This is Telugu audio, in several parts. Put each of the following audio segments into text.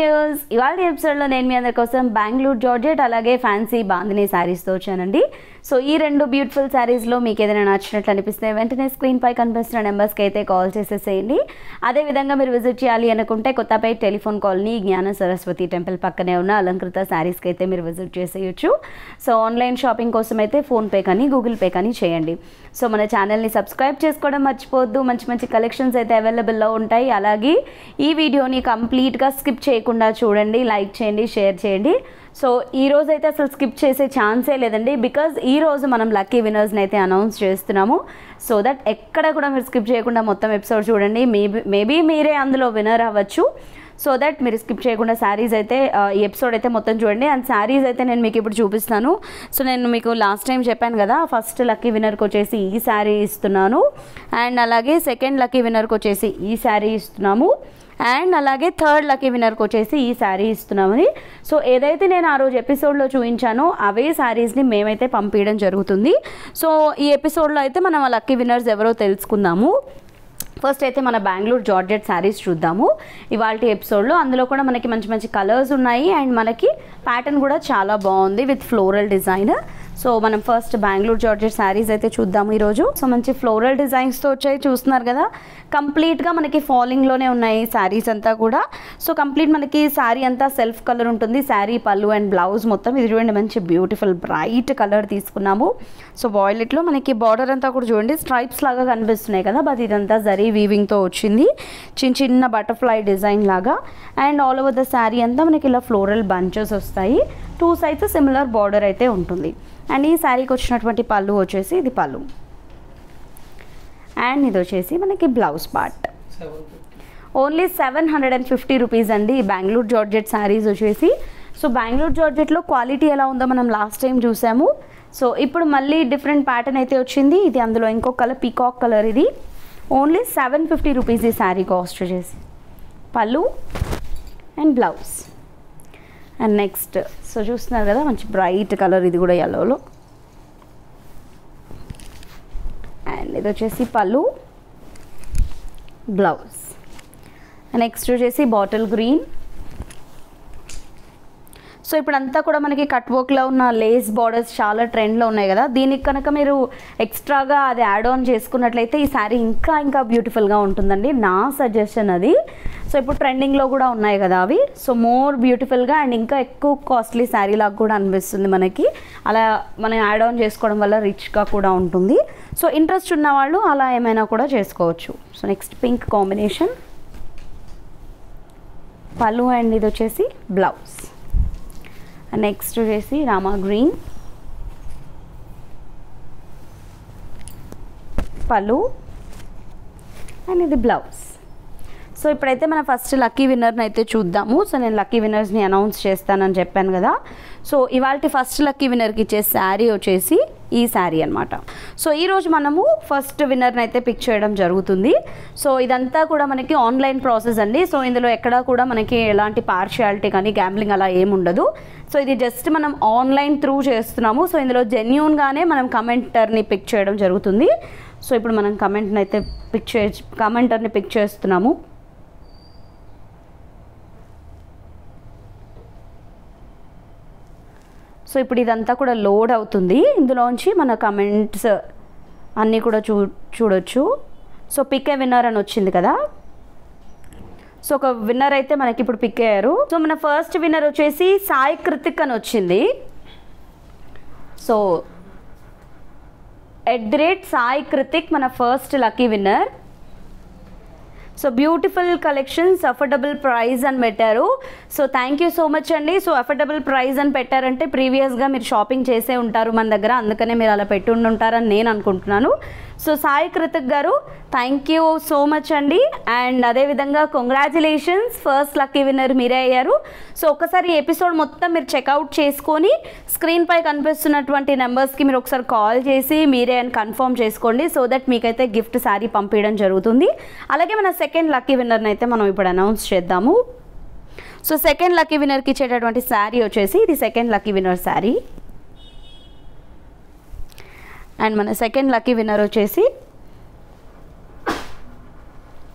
వ్యూయర్స్, ఇవాళ ఎపిసోడ్లో నేను మీ అందరి కోసం బెంగళూరు జార్జెట్ అలాగే ఫ్యాన్సీ బాందినీ శారీస్తో వచ్చానండి. సో ఈ రెండు బ్యూటిఫుల్ శారీస్లో మీకు ఏదైనా నచ్చినట్లు అనిపిస్తే వెంటనే స్క్రీన్పై కనిపిస్తున్న నెంబర్స్కి అయితే కాల్ చేసేసేయండి. అదేవిధంగా మీరు విజిట్ చేయాలి అనుకుంటే కొత్తపేట టెలిఫోన్ కాలనీ జ్ఞాన సరస్వతి టెంపుల్ పక్కనే ఉన్న అలంకృత శారీస్కి అయితే మీరు విజిట్ చేసేయచ్చు. సో ఆన్లైన్ షాపింగ్ కోసం అయితే ఫోన్పే కానీ గూగుల్ పే కానీ చేయండి. సో మన ఛానల్ని సబ్స్క్రైబ్ చేసుకోవడం మర్చిపోవద్దు. మంచి మంచి కలెక్షన్స్ అయితే అవైలబుల్లో ఉంటాయి. అలాగే ఈ వీడియోని కంప్లీట్గా స్కిప్ చేయకుండా చూడండి, లైక్ చేయండి, షేర్ చేయండి. సో ఈరోజు అయితే అసలు స్కిప్ చేసే ఛాన్సే లేదండి, బికాజ్ ఈరోజు మనం లక్కీ విన్నర్స్ని అయితే అనౌన్స్ చేస్తున్నాము. సో దట్ ఎక్కడ కూడా మీరు స్కిప్ చేయకుండా మొత్తం ఎపిసోడ్ చూడండి. మేబీ మీరే అందులో విన్నర్ అవ్వచ్చు. సో దట్ మీరు స్కిప్ చేయకుండా శారీస్ అయితే ఈ ఎపిసోడ్ అయితే మొత్తం చూడండి. అండ్ శారీస్ అయితే నేను మీకు ఇప్పుడు చూపిస్తాను. సో నేను మీకు లాస్ట్ టైం చెప్పాను కదా, ఫస్ట్ లక్కీ విన్నర్కి వచ్చేసి ఈ శారీ ఇస్తున్నాను, అండ్ అలాగే సెకండ్ లక్కీ విన్నర్కి వచ్చేసి ఈ శారీ ఇస్తున్నాము, అండ్ అలాగే థర్డ్ లక్కీ విన్నర్కి వచ్చేసి ఈ శారీ ఇస్తున్నామని. సో ఏదైతే నేను ఆ రోజు ఎపిసోడ్లో చూపించానో అవే శారీస్ని మేమైతే పంపించడం జరుగుతుంది. సో ఈ ఎపిసోడ్లో అయితే మనం ఆ లక్కీ విన్నర్స్ ఎవరో తెలుసుకుందాము. ఫస్ట్ అయితే మన బెంగళూరు జార్జెట్ శారీస్ చూద్దాము ఇవాళ ఎపిసోడ్లో. అందులో కూడా మనకి మంచి మంచి కలర్స్ ఉన్నాయి, అండ్ మనకి ప్యాటర్న్ కూడా చాలా బాగుంది విత్ ఫ్లోరల్ డిజైన్. సో మనం ఫస్ట్ బెంగళూరు జార్జెట్ శారీస్ అయితే చూద్దాము ఈరోజు. సో మంచి ఫ్లోరల్ డిజైన్స్తో వచ్చాయి, చూస్తున్నారు కదా. కంప్లీట్గా మనకి ఫాలింగ్లోనే ఉన్నాయి శారీస్ అంతా కూడా. సో కంప్లీట్ మనకి శారీ అంతా సెల్ఫ్ కలర్ ఉంటుంది. శారీ పళ్ళు అండ్ బ్లౌజ్ మొత్తం ఇది చూడండి, మంచి బ్యూటిఫుల్ బ్రైట్ కలర్ తీసుకున్నాము. సో వాయిలెట్లో మనకి బార్డర్ అంతా కూడా చూడండి స్ట్రైప్స్ లాగా కనిపిస్తున్నాయి కదా, బట్ ఇదంతా జరీ వీవింగ్తో వచ్చింది, చిన్న చిన్న బటర్ఫ్లై డిజైన్ లాగా. And all over the sari అంతా మనకి ఇలా ఫ్లోరల్ బంచెస్ వస్తాయి. టూ సైడ్స్ సిమిలర్ బార్డర్ అయితే ఉంటుంది. అండ్ ఈ శారీకి వచ్చినటువంటి పళ్ళు వచ్చేసి ఇది పళ్ళు, అండ్ ఇది వచ్చేసి మనకి బ్లౌజ్ పార్ట్. ఓన్లీ 750 రూపీస్ అండి ఈ బెంగళూరు జార్జెట్ శారీస్ వచ్చేసి. సో బెంగళూరు జార్జెట్లో క్వాలిటీ ఎలా ఉందో మనం లాస్ట్ టైం చూసాము. సో ఇప్పుడు మళ్ళీ డిఫరెంట్ ప్యాటర్న్ అయితే వచ్చింది. ఇది అందులో ఇంకొక కలర్ పీకాక్ కలర్. ఇది ఓన్లీ 750 రూపీస్ ఈ శారీ కాస్ట్ వచ్చేసి. పళ్ళు and blouse. And next so చూస్తున్నారు కదా, మంచి బ్రైట్ కలర్, ఇది కూడా ఎల్లోలో. అండ్ ఇది వచ్చేసి పళ్ళు, బ్లౌజ్. నెక్స్ట్ వచ్చేసి బాటిల్ గ్రీన్. సో ఇప్పుడంతా కూడా మనకి కట్ వర్క్లో ఉన్న లేస్ బార్డర్స్ చాలా ట్రెండ్లో ఉన్నాయి కదా, దీనికి కనుక మీరు ఎక్స్ట్రాగా అది యాడ్ ఆన్ చేసుకున్నట్లయితే ఈ శారీ ఇంకా ఇంకా బ్యూటిఫుల్గా ఉంటుందండి, నా సజెషన్ అది. సో ఇప్పుడు ట్రెండింగ్లో కూడా ఉన్నాయి కదా అవి. సో మోర్ బ్యూటిఫుల్గా అండ్ ఇంకా ఎక్కువ కాస్ట్లీ శారీ లాగా కూడా అనిపిస్తుంది మనకి. అలా మనం యాడ్ ఆన్ చేసుకోవడం వల్ల రిచ్గా కూడా ఉంటుంది. సో ఇంట్రెస్ట్ ఉన్న వాళ్ళు అలా ఏమైనా కూడా చేసుకోవచ్చు. సో నెక్స్ట్ పింక్ కాంబినేషన్, పళ్ళు అండ్ ఇది వచ్చేసి బ్లౌజ్. నెక్స్ట్ వచ్చేసి రామా గ్రీన్, పళ్ళు అండ్ ఇది బ్లౌజ్. సో ఇప్పుడైతే మనం ఫస్ట్ లక్కీ విన్నర్ని అయితే చూద్దాము. సో నేను లక్కీ విన్నర్స్ని అనౌన్స్ చేస్తానని చెప్పాను కదా. సో ఇవాళ ఫస్ట్ లక్కీ విన్నర్కి ఇచ్చే శారీ వచ్చేసి ఈ శారీ అనమాట. సో ఈరోజు మనము ఫస్ట్ విన్నర్ని అయితే పిక్ చేయడం జరుగుతుంది. సో ఇదంతా కూడా మనకి ఆన్లైన్ ప్రాసెస్ అండి. సో ఇందులో ఎక్కడా కూడా మనకి ఎలాంటి పార్షియాలిటీ కానీ గ్యాంబ్లింగ్ అలా ఏముండదు. సో ఇది జస్ట్ మనం ఆన్లైన్ త్రూ చేస్తున్నాము. సో ఇందులో జెన్యూన్గానే మనం కమెంటర్ని పిక్ చేయడం జరుగుతుంది. సో ఇప్పుడు మనం కమెంటర్ని పిక్ చేస్తున్నాము. సో ఇప్పుడు ఇదంతా కూడా లోడ్ అవుతుంది. ఇందులోంచి మన కమెంట్స్ అన్నీ కూడా చూడొచ్చు. సో పిక్ ఏ విన్నర్ అని వచ్చింది కదా. సో ఒక విన్నర్ అయితే మనకి ఇప్పుడు పిక్ అయ్యారు. సో మన ఫస్ట్ విన్నర్ వచ్చేసి సాయి కృతిక్ అని వచ్చింది. సో @సాయి కృతిక్ మన first lucky winner. So beautiful collections, affordable price అని పెట్టారు. So thank you so much అండి. సో అఫోర్డబుల్ ప్రైస్ అని పెట్టారంటే ప్రీవియస్గా మీరు షాపింగ్ చేసే ఉంటారు మన దగ్గర, అందుకనే మీరు అలా పెట్టి ఉంటారని నేను అనుకుంటున్నాను. సో సాయి కృతిక్ గారు థ్యాంక్ యూ సో మచ్ అండి. అండ్ అదేవిధంగా కంగ్రాచులేషన్స్, ఫస్ట్ లక్కీ విన్నర్ మీరే అయ్యారు. సో ఒకసారి ఎపిసోడ్ మొత్తం మీరు చెక్అవుట్ చేసుకొని స్క్రీన్పై కనిపిస్తున్నటువంటి నెంబర్స్కి మీరు ఒకసారి కాల్ చేసి మీరే అని కన్ఫర్మ్ చేసుకోండి. సో దట్ మీకైతే గిఫ్ట్ శారీ పంపించడం జరుగుతుంది. అలాగే మన సెకండ్ లక్కీ విన్నర్ని అయితే మనం ఇప్పుడు అనౌన్స్ చేద్దాము. సో సెకండ్ లక్కీ విన్నర్కి ఇచ్చేటటువంటి శారీ వచ్చేసి ఇది second lucky winner sari. And మన సెకండ్ లక్కీ విన్నర్ వచ్చేసి,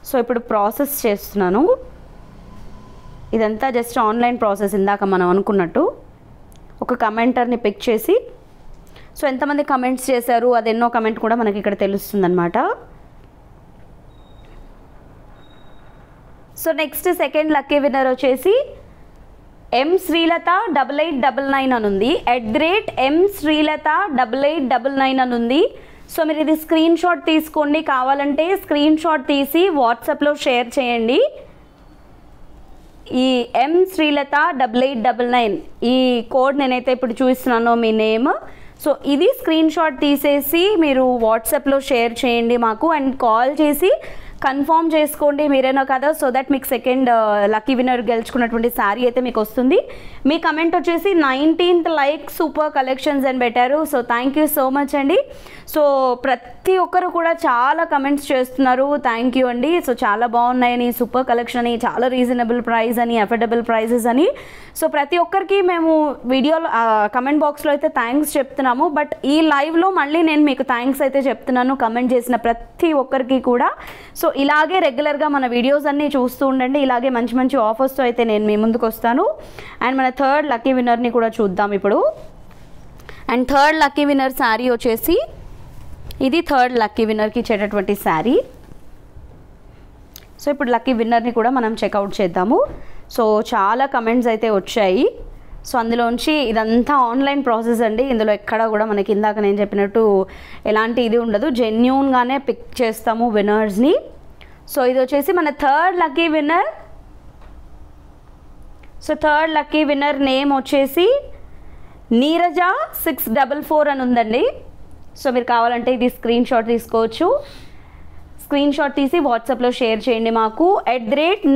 సో ఇప్పుడు ప్రాసెస్ చేస్తున్నాను. ఇదంతా జస్ట్ ఆన్లైన్ ప్రాసెస్. ఇందాక మనం అనుకున్నట్టు ఒక కమెంటర్ని పిక్ చేసి, సో ఎంతమంది కమెంట్స్ చేశారు అది ఎన్నో కమెంట్ కూడా మనకి ఇక్కడ తెలుస్తుందన్నమాట. So next second lucky winner వచ్చేసి ఎం శ్రీలత 8899 అని ఉంది. @M శ్రీలత 8899 అని ఉంది. సో మీరు ఇది స్క్రీన్ షాట్ తీసుకోండి, కావాలంటే స్క్రీన్ షాట్ తీసి వాట్సాప్లో షేర్ చేయండి. ఈ ఎం శ్రీలత 8899 ఈ కోడ్ నేనైతే ఇప్పుడు చూస్తున్నానో మీ నేమ్, సో ఇది స్క్రీన్ షాట్ తీసేసి మీరు వాట్సాప్లో షేర్ చేయండి మాకు, అండ్ కాల్ చేసి కన్ఫర్మ్ చేసుకోండి మీరేనో కదా, సో దట్ మీకు సెకండ్ లక్కీ విన్నర్ గెలుచుకున్నటువంటి శారీ అయితే మీకు వస్తుంది. మీ కమెంట్ వచ్చేసి 19th లైక్ సూపర్ కలెక్షన్స్ అని పెట్టారు. So thank you so much అండి. సో ప్రతి ఒక్కరు కూడా చాలా కమెంట్స్ చేస్తున్నారు, థ్యాంక్ యూ అండి. సో చాలా బాగున్నాయని, సూపర్ కలెక్షన్ అని, చాలా రీజనబుల్ ప్రైస్ అని, అఫోర్డబుల్ ప్రైజెస్ అని. సో ప్రతి ఒక్కరికి మేము వీడియోలో కమెంట్ బాక్స్లో అయితే థ్యాంక్స్ చెప్తున్నాము, బట్ ఈ లైవ్లో మళ్ళీ నేను మీకు థ్యాంక్స్ అయితే చెప్తున్నాను కమెంట్ చేసిన ప్రతి ఒక్కరికి కూడా. సో ఇలాగే రెగ్యులర్గా మన వీడియోస్ అన్నీ చూస్తూ ఉండండి, ఇలాగే మంచి మంచి ఆఫర్స్తో అయితే నేను మీ ముందుకు వస్తాను. అండ్ మన థర్డ్ లక్కీ విన్నర్ని కూడా చూద్దాం ఇప్పుడు. And third lucky winner sari వచ్చేసి ఇది థర్డ్ లక్కీ విన్నర్కి ఇచ్చేటటువంటి శారీ. సో ఇప్పుడు లక్కీ విన్నర్ని కూడా మనం చెక్అవుట్ చేద్దాము. సో చాలా కమెంట్స్ అయితే వచ్చాయి. సో అందులోంచి ఇదంతా ఆన్లైన్ ప్రాసెస్ అండి, ఇందులో ఎక్కడ కూడా మనకి ఇందాక నేను చెప్పినట్టు ఎలాంటి ఇది ఉండదు, జెన్యూన్గానే పిక్ చేస్తాము విన్నర్స్ని. సో ఇది వచ్చేసి మన third lucky winner. So third lucky winner name వచ్చేసి నీరజ 644 అని ఉందండి. సో మీరు కావాలంటే ఇది స్క్రీన్ షాట్ తీసుకోవచ్చు, స్క్రీన్ షాట్ తీసి వాట్సాప్లో షేర్ చేయండి మాకు.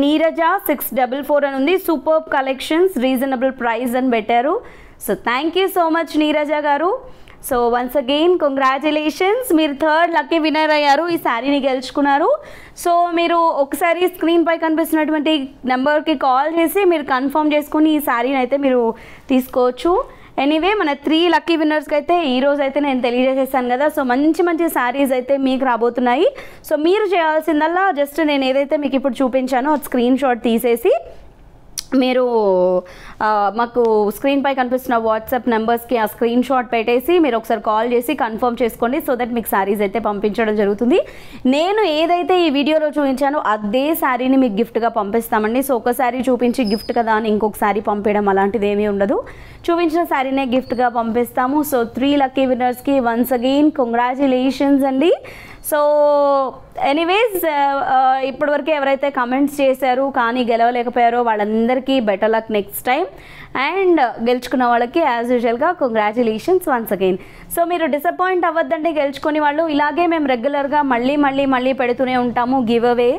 @నీరజ 644 అని ఉంది. సూపర్ కలెక్షన్స్, రీజనబుల్ ప్రైస్ అని పెట్టారు. So thank you so much Neeraja గారు. సో వన్స్ అగైన్ కంగ్రాచులేషన్స్, మీరు థర్డ్ లక్కీ విన్నర్ అయ్యారు, ఈ శారీని గెలుచుకున్నారు. సో మీరు ఒకసారి స్క్రీన్పై కనిపిస్తున్నటువంటి నెంబర్కి కాల్ చేసి మీరు కన్ఫర్మ్ చేసుకుని ఈ శారీని అయితే మీరు తీసుకోవచ్చు. ఎనీవే మన 3 లక్కీ విన్నర్స్కి అయితే ఈరోజు అయితే నేను తెలియజేసేసాను కదా. సో మంచి మంచి శారీస్ అయితే మీకు రాబోతున్నాయి. సో మీరు చేయాల్సిందల్లా జస్ట్ నేను ఏదైతే మీకు ఇప్పుడు చూపించానో అది స్క్రీన్ షాట్ తీసేసి మీరు మాకు స్క్రీన్పై కనిపిస్తున్న వాట్సాప్ నెంబర్స్కి ఆ స్క్రీన్ షాట్ పెట్టేసి మీరు ఒకసారి కాల్ చేసి కన్ఫర్మ్ చేసుకోండి, సో దట్ మీకు శారీస్ అయితే పంపించడం జరుగుతుంది. నేను ఏదైతే ఈ వీడియోలో చూపించానో అదే శారీని మీకు గిఫ్ట్గా పంపిస్తామండి. సో ఒక శారీ చూపించి గిఫ్ట్ కదా అని ఇంకొక శారీ పంపించడం అలాంటిది ఏమీ ఉండదు, చూపించిన శారీనే గిఫ్ట్గా పంపిస్తాము. సో 3 లక్కీ విన్నర్స్కి వన్స్ అగైన్ కంగ్రాచులేషన్స్ అండి. సో ఎనీవేస్ ఇప్పటివరకు ఎవరైతే కమెంట్స్ చేశారు కానీ గెలవలేకపోయారో వాళ్ళందరికీ better luck next time, and గెలుచుకున్న వాళ్ళకి యాజ్ యూజువల్గా కంగ్రాచులేషన్స్ వన్స్ అగైన్. సో మీరు డిసప్పాయింట్ అవ్వద్దండి గెలుచుకుని వాళ్ళు, ఇలాగే మేము రెగ్యులర్గా మళ్ళీ పెడుతూనే ఉంటాము గివ్ అవే.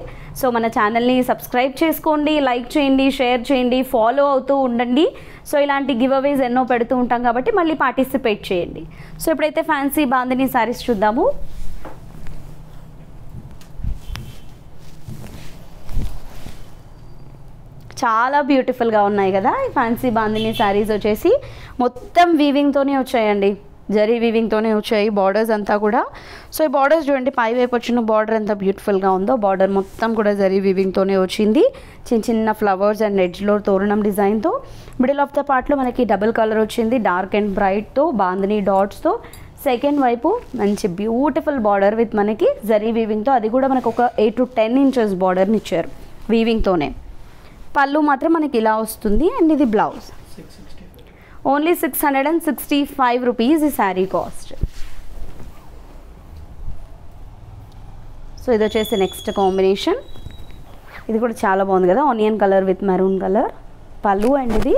సో మన ఛానల్ని సబ్స్క్రైబ్ చేసుకోండి, లైక్ చేయండి, షేర్ చేయండి, ఫాలో అవుతూ ఉండండి. సో ఇలాంటి గివ్ అవేస్ ఎన్నో పెడుతూ ఉంటాం కాబట్టి మళ్ళీ పార్టిసిపేట్ చేయండి. సో ఇప్పుడైతే ఫ్యాన్సీ బాందిని శారీస్ చూద్దాము. చాలా బ్యూటిఫుల్గా ఉన్నాయి కదా ఈ ఫ్యాన్సీ బాందిని శారీస్. వచ్చేసి మొత్తం వీవింగ్తోనే వచ్చాయండి, జరీ వీవింగ్తోనే వచ్చాయి బార్డర్స్ అంతా కూడా. సో ఈ బార్డర్స్ చూడండి, పై వైపు వచ్చిన బార్డర్ ఎంత బ్యూటిఫుల్గా ఉందో, బార్డర్ మొత్తం కూడా జరీ వీవింగ్తోనే వచ్చింది. చిన్న చిన్న ఫ్లవర్స్ అండ్ ఎడ్జ్లో తోరణం డిజైన్తో, మిడిల్ ఆఫ్ ద పార్ట్లో మనకి డబుల్ కలర్ వచ్చింది, డార్క్ అండ్ బ్రైట్తో బాందిని డాట్స్తో. సెకండ్ వైపు మంచి బ్యూటిఫుల్ బార్డర్ విత్ మనకి జరీ వీవింగ్తో, అది కూడా మనకు ఒక 8 to 10 inches బార్డర్ని ఇచ్చారు వీవింగ్తోనే. పళ్ళు మాత్రం మనకి ఇలా వస్తుంది, అండ్ ఇది బ్లౌజ్. ఓన్లీ 665 రూపీస్ ఈ శారీ కాస్ట్. సో ఇది వచ్చేసి నెక్స్ట్ కాంబినేషన్, ఇది కూడా చాలా బాగుంది కదా, onion colour with maroon colour పళ్ళు, అండ్ ఇది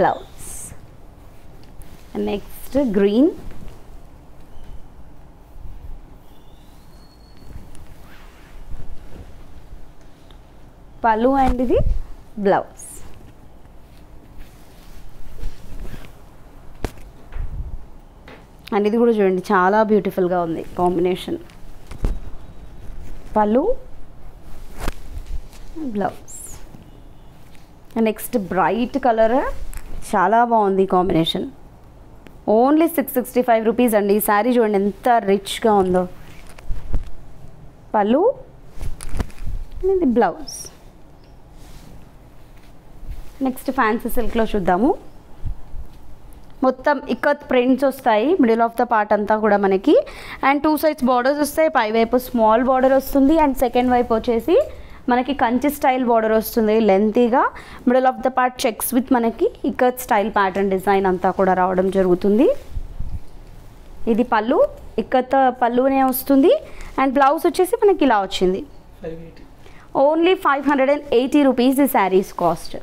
బ్లౌజ్. నెక్స్ట్ గ్రీన్, పళ్ళు, అండ్ ఇది బ్లౌజ్. అండ్ ఇది కూడా చూడండి చాలా బ్యూటిఫుల్గా ఉంది కాంబినేషన్, పళ్ళు, బ్లౌజ్. నెక్స్ట్ బ్రైట్ కలర్, చాలా బాగుంది కాంబినేషన్. ఓన్లీ 665 రూపీస్ అండి. ఈ శారీ చూడండి ఎంత రిచ్గా ఉందో, పళ్ళు, ఇది బ్లౌజ్. నెక్స్ట్ ఫ్యాన్సీ సిల్క్లో చూద్దాము. మొత్తం ఇక్కత్ ప్రింట్స్ వస్తాయి మిడిల్ ఆఫ్ ద పార్ట్ అంతా కూడా మనకి. అండ్ 2 సైడ్స్ బార్డర్స్ వస్తాయి. పై వైపు స్మాల్ బార్డర్ వస్తుంది అండ్ సెకండ్ వైపు వచ్చేసి మనకి కంచి స్టైల్ బార్డర్ వస్తుంది లెంతీగా. Middle of the part checks with మనకి ఇక్కత్ స్టైల్ ప్యాటర్న్ డిజైన్ అంతా కూడా రావడం జరుగుతుంది. ఇది పళ్ళు, ఇక్కత్ పళ్ళునే వస్తుంది. అండ్ బ్లౌజ్ వచ్చేసి మనకి ఇలా వచ్చింది. ఓన్లీ 580 రూపీస్ ఈ శారీస్ కాస్ట్.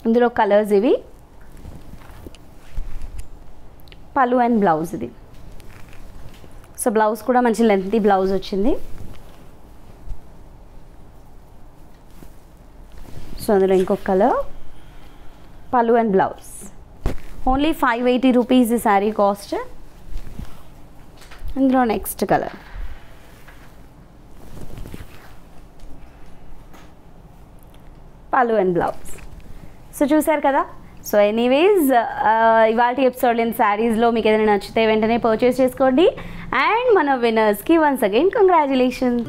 ఇందులో కలర్స్ ఇవి. పళ్ళు అండ్ బ్లౌజ్ ఇది. సో బ్లౌజ్ కూడా మంచి లెంతీ బ్లౌజ్ వచ్చింది. సో అందులో ఇంకొక కలర్. పళ్ళు అండ్ బ్లౌజ్. ఓన్లీ 580 రూపీస్ ఈ శారీ కాస్ట్. ఇందులో నెక్స్ట్ కలర్. పళ్ళు అండ్ బ్లౌజ్. సో చూసారు కదా. సో ఎనీవేస్ ఇవాళ ఎపిసోడ్ శారీస్లో మీకు ఏదైనా నచ్చితే వెంటనే పర్చేస్ చేసుకోండి. అండ్ మన విన్నర్స్కి వన్స్ అగైన్ కంగ్రాచులేషన్స్.